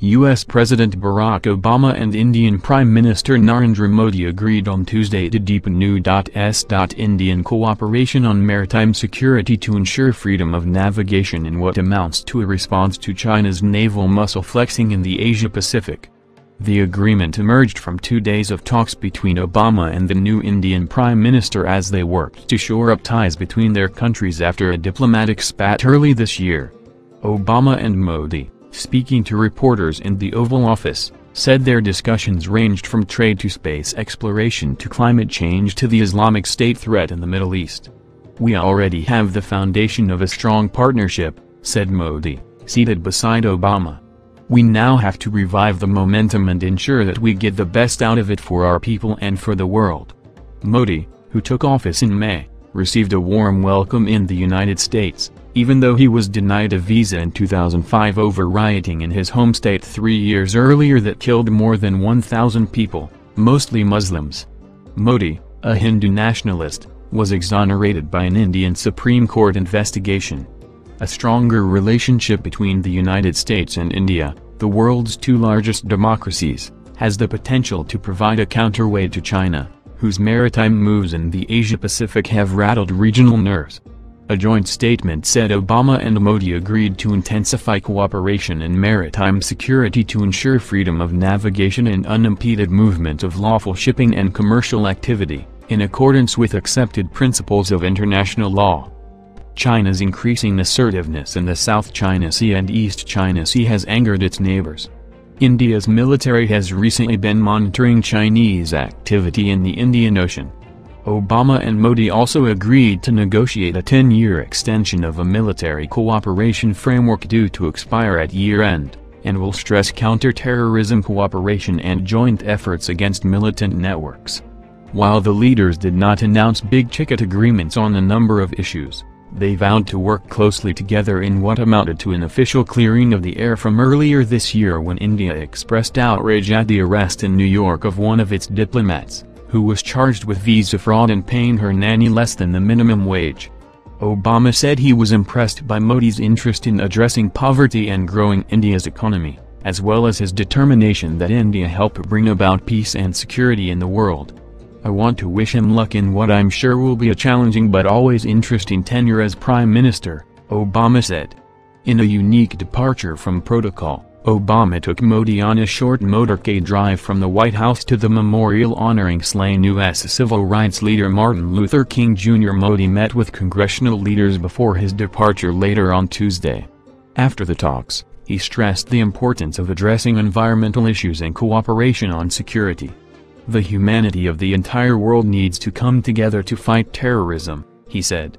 U.S. President Barack Obama and Indian Prime Minister Narendra Modi agreed on Tuesday to deepen U.S.Indian cooperation on maritime security to ensure freedom of navigation in what amounts to a response to China's naval muscle flexing in the Asia-Pacific. The agreement emerged from 2 days of talks between Obama and the new Indian Prime Minister as they worked to shore up ties between their countries after a diplomatic spat early this year. Obama and Modi, speaking to reporters in the Oval Office, said their discussions ranged from trade to space exploration to climate change to the Islamic State threat in the Middle East. "We already have the foundation of a strong partnership," said Modi, seated beside Obama. "We now have to revive the momentum and ensure that we get the best out of it for our people and for the world." Modi, who took office in May, received a warm welcome in the United States, even though he was denied a visa in 2005 over rioting in his home state 3 years earlier that killed more than 1,000 people, mostly Muslims. Modi, a Hindu nationalist, was exonerated by an Indian Supreme Court investigation. A stronger relationship between the United States and India, the world's two largest democracies, has the potential to provide a counterweight to China, whose maritime moves in the Asia-Pacific have rattled regional nerves. A joint statement said Obama and Modi agreed to intensify cooperation in maritime security to ensure freedom of navigation and unimpeded movement of lawful shipping and commercial activity, in accordance with accepted principles of international law. China's increasing assertiveness in the South China Sea and East China Sea has angered its neighbors. India's military has recently been monitoring Chinese activity in the Indian Ocean. Obama and Modi also agreed to negotiate a 10-year extension of a military cooperation framework due to expire at year-end, and will stress counter-terrorism cooperation and joint efforts against militant networks. While the leaders did not announce big-ticket agreements on a number of issues, they vowed to work closely together in what amounted to an official clearing of the air from earlier this year when India expressed outrage at the arrest in New York of one of its diplomats, who was charged with visa fraud and paying her nanny less than the minimum wage. Obama said he was impressed by Modi's interest in addressing poverty and growing India's economy, as well as his determination that India help bring about peace and security in the world. "I want to wish him luck in what I'm sure will be a challenging but always interesting tenure as Prime Minister," Obama said. In a unique departure from protocol, Obama took Modi on a short motorcade drive from the White House to the memorial honoring slain U.S. civil rights leader Martin Luther King Jr. Modi met with congressional leaders before his departure later on Tuesday. After the talks, he stressed the importance of addressing environmental issues and cooperation on security. "The humanity of the entire world needs to come together to fight terrorism," he said.